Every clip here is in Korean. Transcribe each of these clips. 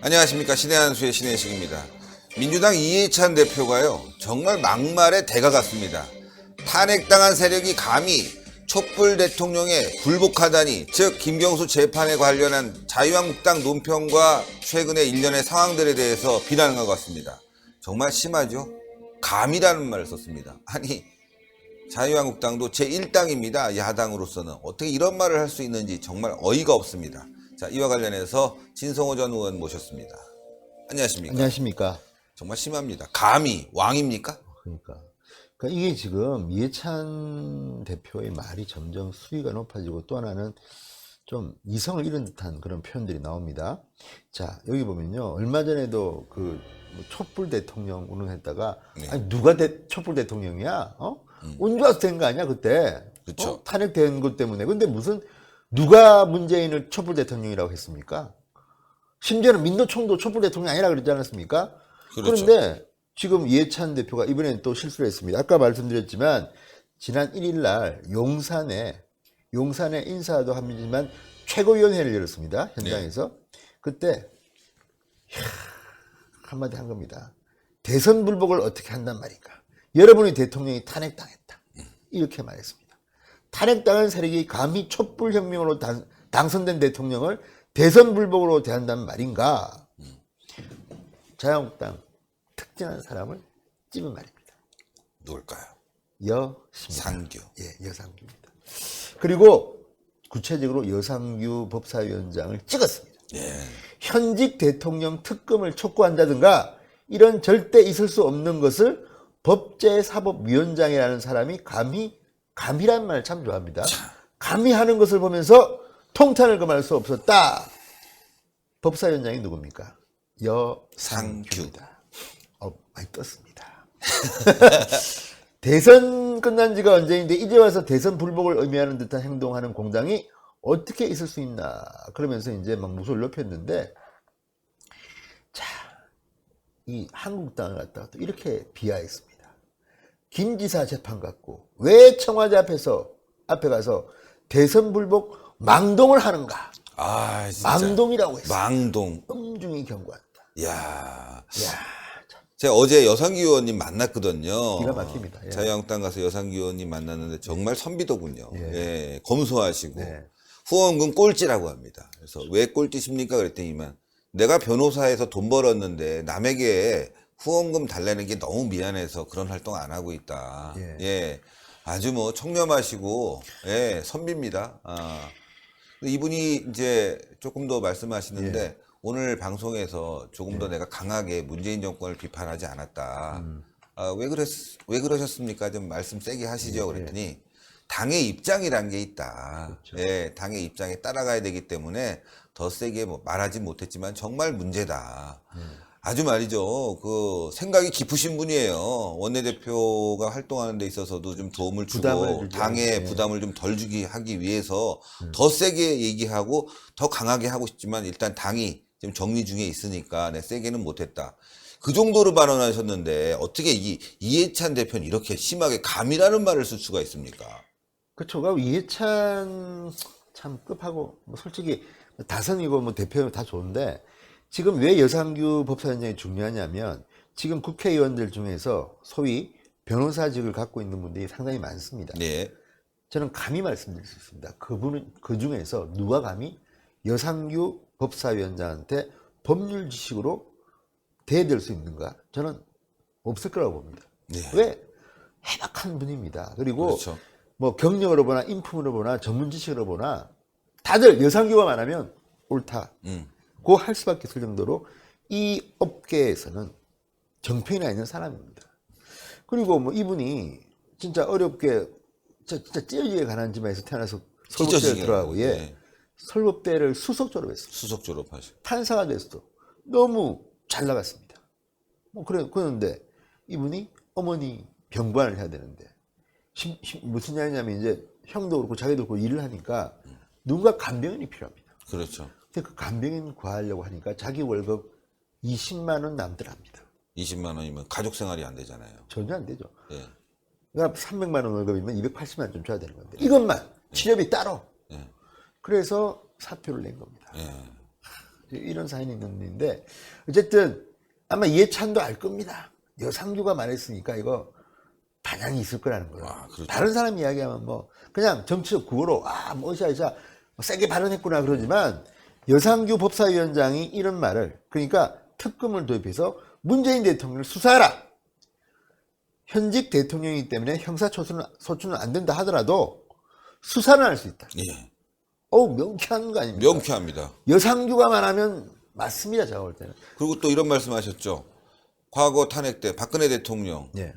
안녕하십니까. 신의 한수의 신혜식입니다. 민주당 이해찬 대표가요, 정말 막말의 대가 같습니다. 탄핵당한 세력이 감히 촛불 대통령에 굴복하다니, 즉 김경수 재판에 관련한 자유한국당 논평과 최근의 일련의 상황들에 대해서 비난한 것 같습니다. 정말 심하죠? 감이라는 말을 썼습니다. 아니, 자유한국당도 제1당입니다. 야당으로서는 어떻게 이런 말을 할 수 있는지 정말 어이가 없습니다. 자, 이와 관련해서 진성호 전 의원 모셨습니다. 안녕하십니까? 안녕하십니까? 정말 심합니다. 감히 왕입니까? 그러니까 이게 지금 이해찬 대표의 말이 점점 수위가 높아지고 또 하나는 좀 이성을 잃은 듯한 그런 표현들이 나옵니다. 자, 여기 보면요. 얼마 전에도 그 촛불 대통령 운운했다가 네. 아니 누가 촛불 대통령이야? 운 좋아서 된 거 아니야 그때? 그쵸. 탄핵된 것 때문에. 근데 무슨 누가 문재인을 촛불 대통령이라고 했습니까? 심지어는 민노총도 촛불 대통령이 아니라 그러지 않았습니까? 그렇죠. 그런데 지금 이해찬 대표가 이번에는 또 실수를 했습니다. 아까 말씀드렸지만 지난 1일 날 용산에 인사도 합니다만 최고위원회를 열었습니다. 현장에서. 그때 한마디 한 겁니다. 대선 불복을 어떻게 한단 말인가. 여러분의 대통령이 탄핵당했다. 이렇게 말했습니다. 탄핵당한 세력이 감히 촛불혁명으로 당선된 대통령을 대선 불복으로 대한다는 말인가. 자유한국당 특정한 사람을 찝은 말입니다. 누굴까요? 여상규. 예, 여상규입니다. 그리고 구체적으로 여상규 법사위원장을 찍었습니다. 예. 현직 대통령 특검을 촉구한다든가 이런 절대 있을 수 없는 것을 법제사법위원장이라는 사람이 감히라는 말을 참 좋아합니다. 감히 하는 것을 보면서 통탄을 금할 수 없었다. 법사위원장이 누굽니까? 여상규입니다. 많이 떴습니다. 대선 끝난 지가 언제인데 이제 와서 대선 불복을 의미하는 듯한 행동하는 공당이 어떻게 있을 수 있나. 그러면서 이제 막 무소를 높였는데, 자, 이 한국당을 갖다가 또 이렇게 비하했습니다. 김 지사 재판 갖고 왜 청와대 앞에 가서 대선 불복 망동을 하는가? 아, 진짜. 망동이라고 했어요. 망동. 엄중히 경고한다. 야. 참 제가 어제 여상규 의원님 만났거든요. 기가 막힙니다. 예. 자유한국당 가서 여상규 의원님 만났는데 정말 선비더군요. 예. 예. 검소하시고. 네. 후원금 꼴찌라고 합니다. 그래서 왜 꼴찌십니까? 그랬더니만 내가 변호사에서 돈 벌었는데 남에게 후원금 달라는 게 너무 미안해서 그런 활동 안 하고 있다. 예. 예. 아주 뭐 청렴하시고, 예, 선비입니다. 이분이 이제 조금 더 말씀하시는데, 예. 오늘 방송에서 조금 더 내가 강하게 문재인 정권을 비판하지 않았다. 왜 그러셨습니까? 좀 말씀 세게 하시죠. 그랬더니, 당의 입장이란 게 있다. 그렇죠. 예, 당의 입장에 따라가야 되기 때문에 더 세게 뭐 말하지 못했지만 정말 문제다. 아주 말이죠. 그 생각이 깊으신 분이에요. 원내대표가 활동하는 데 있어서도 좀 도움을 주고 당에 부담을 좀 덜 주기 하기 위해서 더 세게 얘기하고 더 강하게 하고 싶지만 일단 당이 지금 정리 중에 있으니까 내 세게는 못했다. 그 정도로 발언하셨는데 어떻게 이해찬 대표는 이렇게 심하게 감이라는 말을 쓸 수가 있습니까? 그렇죠. 이해찬 참 급하고 뭐 솔직히 다선이고 뭐 대표는 다 좋은데 지금 왜 여상규 법사위원장이 중요하냐면 지금 국회의원들 중에서 소위 변호사직을 갖고 있는 분들이 상당히 많습니다. 네. 저는 감히 말씀드릴 수 있습니다. 그 중에서 누가 감히 여상규 법사위원장한테 법률 지식으로 대될 수 있는가? 저는 없을 거라고 봅니다. 네. 왜? 해박한 분입니다. 그리고 그렇죠. 뭐 경력으로 보나 인품으로 보나 전문 지식으로 보나 다들 여상규가 말하면 옳다. 고 할 수밖에 없을 정도로 이 업계에서는 정평이 나 있는 사람입니다. 그리고 뭐 이분이 진짜 어렵게 진짜 찢어지게 가난한 집안에서 태어나서 설법대에 들어가고 설법대를 수석 졸업했어요. 수석 졸업하시고 판사가 됐어도 너무 잘 나갔습니다. 뭐 그런데 이분이 어머니 병관을 해야 되는데 무슨 얘기냐면 이제 형도 그렇고 자기도 그렇고 일을 하니까 누군가 간병인이 필요합니다. 그렇죠. 근데 그 간병인 구하려고 하니까 자기 월급 20만 원 남더랍니다. 20만 원이면 가족 생활이 안 되잖아요. 전혀 안 되죠. 예. 그러니까 300만 원 월급이면 280만 원 좀 줘야 되는 건데 이것만 치료비 따로. 예. 그래서 사표를 낸 겁니다. 예. 이런 사연이 있는데 어쨌든 아마 이해찬도 알 겁니다. 여상규가 말했으니까 이거 반향이 있을 거라는 거예요. 아, 그렇죠. 다른 사람 이야기하면 뭐 그냥 정치적 구호로 뭐 으쌰으쌰 세게 발언했구나 그러지만 여상규 법사위원장이 이런 말을 그러니까 특검을 도입해서 문재인 대통령을 수사하라. 현직 대통령이기 때문에 형사소추는 안 된다 하더라도 수사는 할 수 있다. 예. 명쾌한 거 아닙니까? 명쾌합니다. 여상규가 말하면 맞습니다. 제가 볼 때는. 그리고 또 이런 말씀하셨죠. 과거 탄핵 때 박근혜 대통령 예.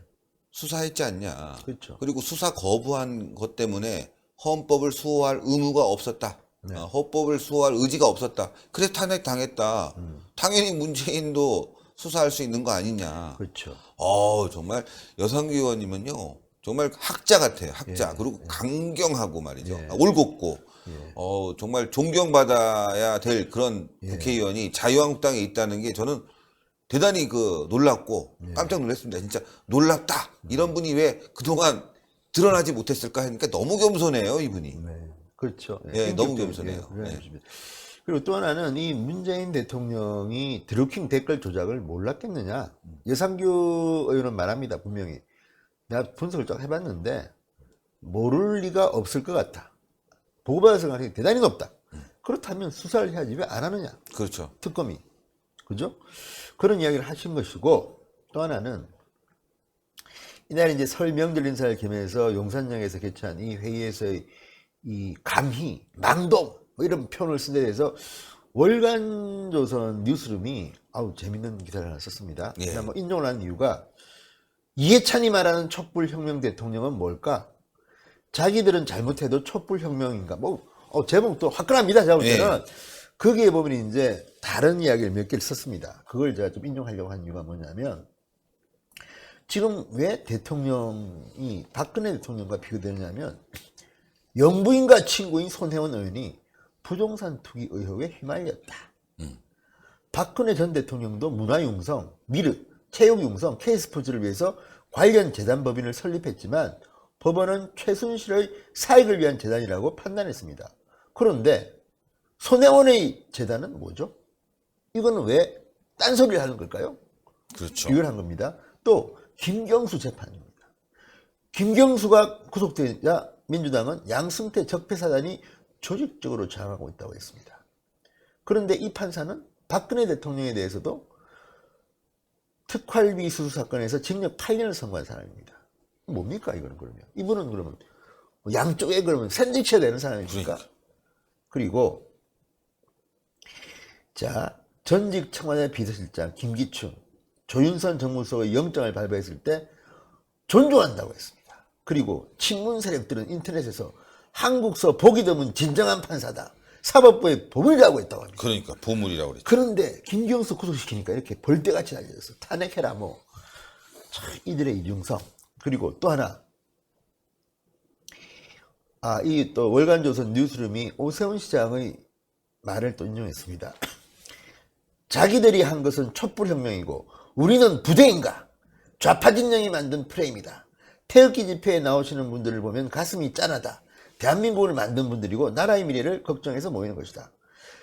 수사했지 않냐. 그렇죠. 그리고 수사 거부한 것 때문에 헌법을 수호할 의무가 없었다. 네. 헌법을 수호할 의지가 없었다. 그래서 탄핵 당했다. 당연히 문재인도 수사할 수 있는 거 아니냐. 그렇죠. 정말 여상규 의원님은요. 정말 학자 같아요. 학자. 예, 그리고 강경하고 말이죠. 예. 올곧고. 예. 정말 존경받아야 될 그런 예. 국회의원이 자유한국당에 있다는 게 저는 대단히 놀랍고 예. 깜짝 놀랐습니다. 진짜 놀랍다. 이런 분이 왜 그동안 드러나지 못했을까 하니까 너무 겸손해요, 이분이. 네. 그렇죠. 예, 너무 겸손해요. 예. 예. 그리고 또 하나는 이 문재인 대통령이 드루킹 댓글 조작을 몰랐겠느냐. 여상규 의원은 말합니다. 분명히. 내가 분석을 쫙 해봤는데 모를 리가 없을 것 같다. 보고받을 가능성이 대단히 높다. 그렇다면 수사를 해야지 왜 안 하느냐. 그렇죠. 특검이. 그죠? 그런 이야기를 하신 것이고 또 하나는 이날 이제 설 명절 인사를 겸해서 용산역에서 개최한 이 회의에서의 이 감히, 망동 뭐 이런 표현을 쓴 데 대해서 월간조선 뉴스룸이 재밌는 기사를 하나 썼습니다. 예. 뭐 인용을 한 이유가 이해찬이 말하는 촛불혁명 대통령은 뭘까? 자기들은 잘못해도 촛불혁명인가? 제목도 화끈합니다. 제가 볼 때는. 예. 거기에 보면 이제 다른 이야기를 몇 개를 썼습니다. 그걸 제가 좀 인용하려고 한 이유가 뭐냐면 지금 왜 대통령이 박근혜 대통령과 비교되느냐면 영부인과 친구인 손혜원 의원이 부동산 투기 의혹에 휘말렸다. 박근혜 전 대통령도 문화융성, 미르, 체육융성, K스포츠를 위해서 관련 재단법인을 설립했지만 법원은 최순실의 사익을 위한 재단이라고 판단했습니다. 그런데 손혜원의 재단은 뭐죠? 이거는 왜 딴소리를 하는 걸까요? 그렇죠. 비교를 한 겁니다. 또 김경수 재판입니다. 김경수가 구속되자 민주당은 양승태 적폐사단이 조직적으로 저항하고 있다고 했습니다. 그런데 이 판사는 박근혜 대통령에 대해서도 특활비 수수 사건에서 징역 8년을 선고한 사람입니다. 뭡니까 이거는 그러면? 이분은 그러면 양쪽에 그러면 샌드위치가 되는 사람입니까? 그러니까. 그리고 자 전직 청와대 비서실장 김기춘, 조윤선 정무수석의 영장을 발부했을 때 존중한다고 했습니다. 그리고 친문 세력들은 인터넷에서 한국서 보기 드문 진정한 판사다. 사법부에 보물이라고 했다고 합니다. 그러니까 보물이라고 그랬죠. 그런데 김경수 구속시키니까 이렇게 벌떼같이 달려서 탄핵해라 뭐. 참 이들의 이중성. 그리고 또 하나. 이 또 월간조선 뉴스룸이 오세훈 시장의 말을 또 인용했습니다. 자기들이 한 것은 촛불혁명이고 우리는 부대인가? 좌파 진영이 만든 프레임이다. 태극기 집회에 나오시는 분들을 보면 가슴이 짠하다. 대한민국을 만든 분들이고 나라의 미래를 걱정해서 모이는 것이다.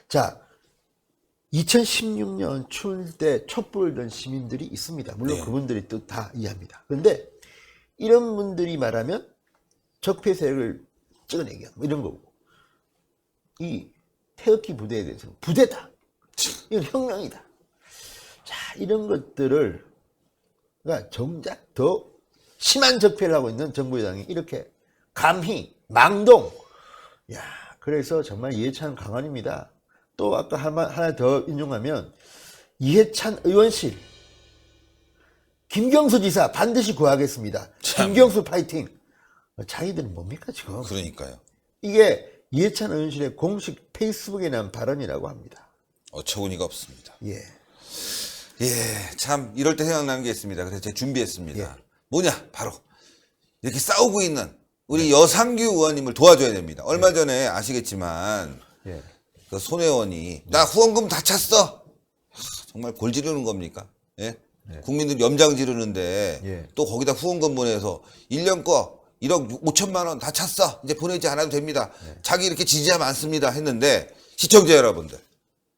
자, 2016년 추울 때 촛불을 든 시민들이 있습니다. 물론 네. 그분들이 또 다 이해합니다. 그런데 이런 분들이 말하면 적폐 세력을 찍어내기 뭐 이런 거고 이 태극기 부대에 대해서는 부대다. 이건 혁명이다. 자, 이런 것들을 그러니까 정작 더 심한 적폐를 하고 있는 정부 여당이 이렇게 감히 망동. 야, 그래서 정말 이해찬 강한입니다. 또 아까 하나 더 인용하면 이해찬 의원실 김경수 지사 반드시 구하겠습니다. 참. 김경수 파이팅. 자기들은 뭡니까 지금? 그러니까요. 이게 이해찬 의원실의 공식 페이스북에 난 발언이라고 합니다. 어처구니가 없습니다. 예. 예, 참 이럴 때 생각나는 게 있습니다. 그래서 제가 준비했습니다. 예. 뭐냐? 바로 이렇게 싸우고 있는 우리 여상규 의원님을 도와줘야 됩니다. 얼마 전에 아시겠지만 예. 그 손혜원이 나 후원금 다 찼어. 정말 골 지르는 겁니까? 예? 국민들이 염장 지르는데 예. 또 거기다 후원금 보내서 1년 거 1억 5천만 원 다 찼어. 이제 보내지 않아도 됩니다. 자기 이렇게 지지하면 안 씁니다. 했는데 시청자 여러분들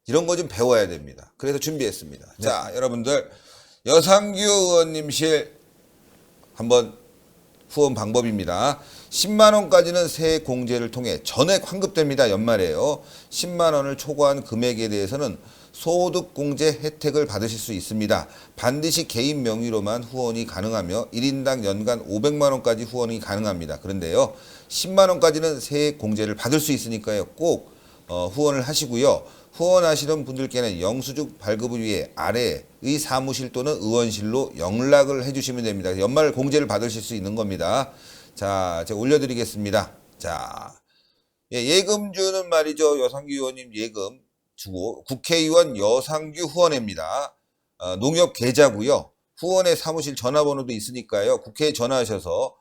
이런 거 좀 배워야 됩니다. 그래서 준비했습니다. 자, 여러분들 여상규 의원님실 한번 후원 방법입니다. 10만 원까지는 세액 공제를 통해 전액 환급됩니다. 연말에요. 10만 원을 초과한 금액에 대해서는 소득 공제 혜택을 받으실 수 있습니다. 반드시 개인 명의로만 후원이 가능하며 1인당 연간 500만 원까지 후원이 가능합니다. 그런데요. 10만 원까지는 세액 공제를 받을 수 있으니까요. 꼭 후원을 하시고요. 후원하시는 분들께는 영수증 발급을 위해 아래의 사무실 또는 의원실로 연락을 해주시면 됩니다. 연말 공제를 받으실 수 있는 겁니다. 자, 제가 올려드리겠습니다. 자, 예금주는 말이죠. 여상규 의원님 예금 주고 국회의원 여상규 후원회입니다. 농협 계좌고요. 후원회 사무실 전화번호도 있으니까요. 국회에 전화하셔서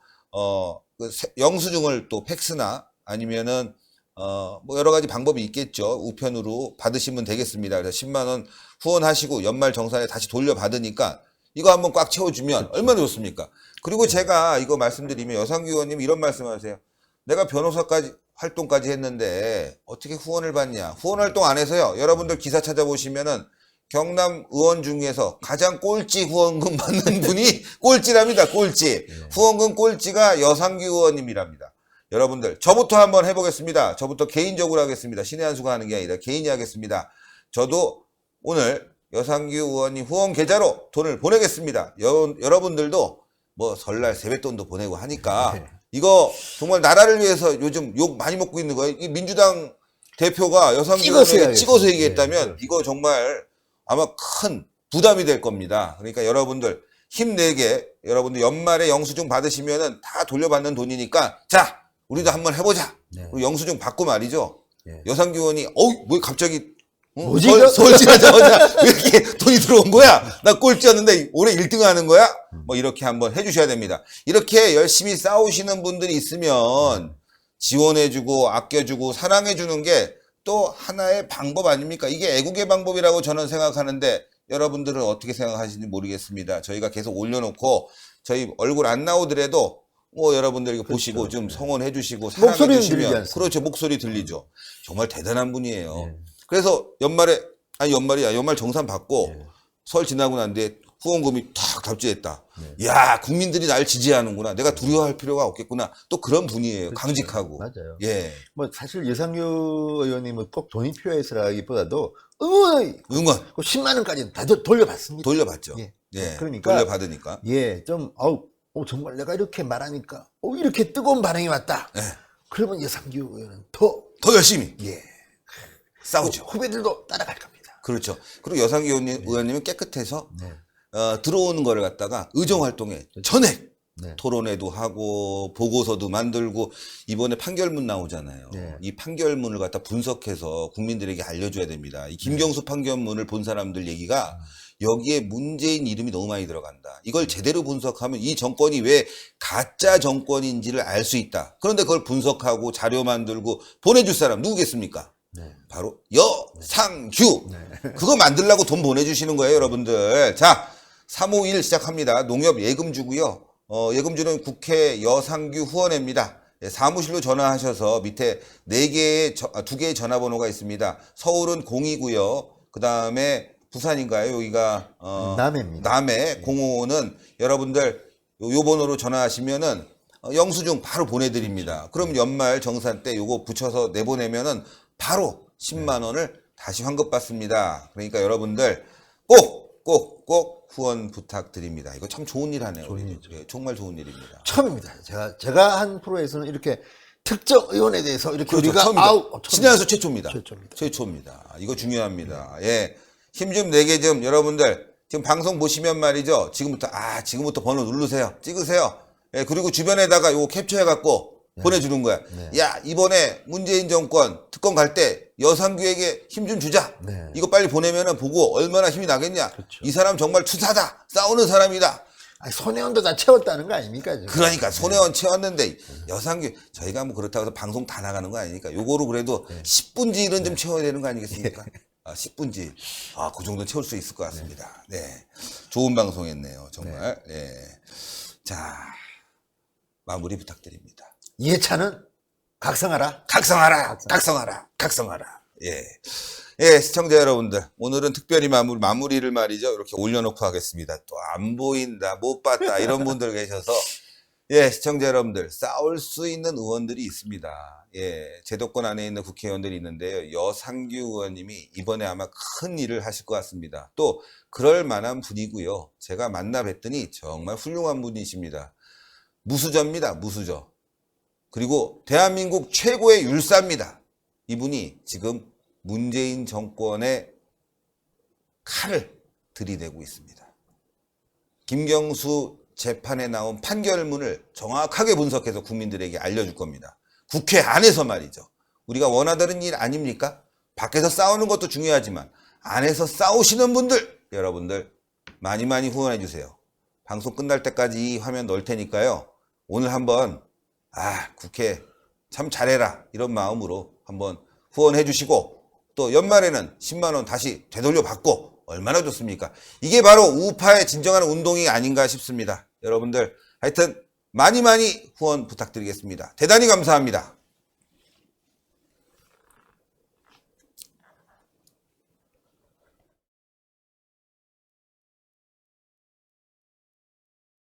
영수증을 또 팩스나 아니면은 뭐 여러 가지 방법이 있겠죠. 우편으로 받으시면 되겠습니다. 그래서 10만 원 후원하시고 연말 정산에 다시 돌려받으니까 이거 한번 꽉 채워주면 얼마나 좋습니까? 그리고 제가 이거 말씀드리면 여상규 의원님 이런 말씀하세요. 내가 변호사까지 활동까지 했는데 어떻게 후원을 받냐? 후원 활동 안 해서요. 여러분들 기사 찾아보시면은 경남 의원 중에서 가장 꼴찌 후원금 받는 분이 꼴찌랍니다. 꼴찌. 후원금 꼴찌가 여상규 의원님이랍니다. 여러분들 저부터 한번 해보겠습니다. 저부터 개인적으로 하겠습니다. 신의 한 수가 하는 게 아니라 개인이 하겠습니다. 저도 오늘 여상규 의원님 후원 계좌로 돈을 보내겠습니다. 여러분들도 뭐 설날 세뱃돈도 보내고 하니까 이거 정말 나라를 위해서 요즘 욕 많이 먹고 있는 거예요. 이 민주당 대표가 여상규 의원에게 찍어서 얘기했다면 이거 정말 아마 큰 부담이 될 겁니다. 그러니까 여러분들 힘내게 여러분들 연말에 영수증 받으시면은 다 돌려받는 돈이니까 자 우리도 한번 해보자. 우리 영수증 받고 말이죠. 여상규 의원이 뭐 갑자기 뭐지? 서울 지나자마자 왜 이렇게 돈이 들어온 거야? 나 꼴찌였는데 올해 1등 하는 거야? 뭐 이렇게 한번 해주셔야 됩니다. 이렇게 열심히 싸우시는 분들이 있으면 지원해주고 아껴주고 사랑해주는 게 또 하나의 방법 아닙니까? 이게 애국의 방법이라고 저는 생각하는데 여러분들은 어떻게 생각하시는지 모르겠습니다. 저희가 계속 올려놓고 저희 얼굴 안 나오더라도 뭐 여러분들 이거 보시고 좀 성원해 주시고 사랑해 주시면 그렇죠. 목소리 들리죠. 정말 대단한 분이에요. 그래서 연말 정산 받고 설 지나고 난 뒤에 후원금이 탁 답지했다. 야, 국민들이 날 지지하는구나. 내가 두려워할 필요가 없겠구나. 또 그런 분이에요. 강직하고. 맞아요. 예. 뭐 사실 여상규 의원님은 꼭 돈이 필요해서라기보다도 응원 10만 원까지 다 돌려받습니다. 돌려받죠. 예. 그러니까 돌려받으니까. 예, 좀 정말 내가 이렇게 말하니까 이렇게 뜨거운 반응이 왔다. 예. 그러면 여상규 의원은 더 열심히 싸우죠. 후배들도 따라갈 겁니다. 그렇죠. 그리고 여상규 의원님은 깨끗해서 들어오는 거를 갖다가 의정 활동에 전액 토론회도 하고 보고서도 만들고 이번에 판결문 나오잖아요. 이 판결문을 갖다 분석해서 국민들에게 알려줘야 됩니다. 이 김경수 판결문을 본 사람들 얘기가 여기에 문재인 이름이 너무 많이 들어간다. 이걸 제대로 분석하면 이 정권이 왜 가짜 정권인지를 알 수 있다. 그런데 그걸 분석하고 자료 만들고 보내줄 사람 누구겠습니까? 바로 여상규. 그거 만들려고 돈 보내주시는 거예요, 여러분들. 자, 351 시작합니다. 농협 예금주고요. 예금주는 국회 여상규 후원회입니다. 사무실로 전화하셔서 밑에 2개의 전화번호가 있습니다. 서울은 0이고요. 그 다음에 부산인가요? 여기가 남해입니다. 남해 05는 여러분들 요 번호로 전화하시면은 영수증 바로 보내드립니다. 그럼 연말 정산 때 요거 붙여서 내보내면은 바로 10만 원을 다시 환급받습니다. 그러니까 여러분들 꼭 후원 부탁드립니다. 이거 참 좋은 일 하네요. 정말 좋은 일입니다. 처음입니다. 제가 한 프로에서는 이렇게 특정 의원에 대해서 이렇게 그렇죠. 우리가 신의 한 수 최초입니다. 최초입니다. 최초입니다. 이거 중요합니다. 예. 힘 좀 내게 좀 여러분들 지금 방송 보시면 말이죠. 지금부터 번호 누르세요. 찍으세요. 예, 그리고 주변에다가 요거 캡처해 갖고 보내주는 거야. 야, 이번에 문재인 정권 특검 갈 때 여상규에게 힘 좀 주자. 이거 빨리 보내면은 보고 얼마나 힘이 나겠냐. 그렇죠. 이 사람 정말 투사다. 싸우는 사람이다. 손혜원도 다 채웠다는 거 아닙니까? 지금? 그러니까 손혜원 채웠는데 여상규 저희가 뭐 그렇다고 해서 방송 다 나가는 거 아니니까 요거로 그래도 10분지는 좀 채워야 되는 거 아니겠습니까? 10분지. 그 정도 채울 수 있을 것 같습니다. 네. 좋은 방송 했네요. 정말. 네. 자, 마무리 부탁드립니다. 이해찬은 각성하라. 각성하라. 예. 예, 시청자 여러분들, 오늘은 특별히 마무리를 말이죠. 이렇게 올려놓고 하겠습니다. 또 안 보인다, 못 봤다, 이런 분들 계셔서, 예, 시청자 여러분들, 싸울 수 있는 의원들이 있습니다. 예, 제도권 안에 있는 국회의원들이 있는데요. 여상규 의원님이 이번에 아마 큰 일을 하실 것 같습니다. 또, 그럴 만한 분이고요. 제가 만나 뵀더니 정말 훌륭한 분이십니다. 무수저입니다, 무수저. 그리고 대한민국 최고의 율사입니다. 이분이 지금 문재인 정권의 칼을 들이대고 있습니다. 김경수 재판에 나온 판결문을 정확하게 분석해서 국민들에게 알려줄 겁니다. 국회 안에서 말이죠. 우리가 원하는 일 아닙니까? 밖에서 싸우는 것도 중요하지만 안에서 싸우시는 분들, 여러분들 많이 많이 후원해 주세요. 방송 끝날 때까지 이 화면 넣을 테니까요. 오늘 한번 국회 참 잘해라 이런 마음으로 한번 후원해 주시고 또 연말에는 10만 원 다시 되돌려 받고 얼마나 좋습니까? 이게 바로 우파의 진정한 운동이 아닌가 싶습니다. 여러분들 하여튼 많이 많이 후원 부탁드리겠습니다. 대단히 감사합니다.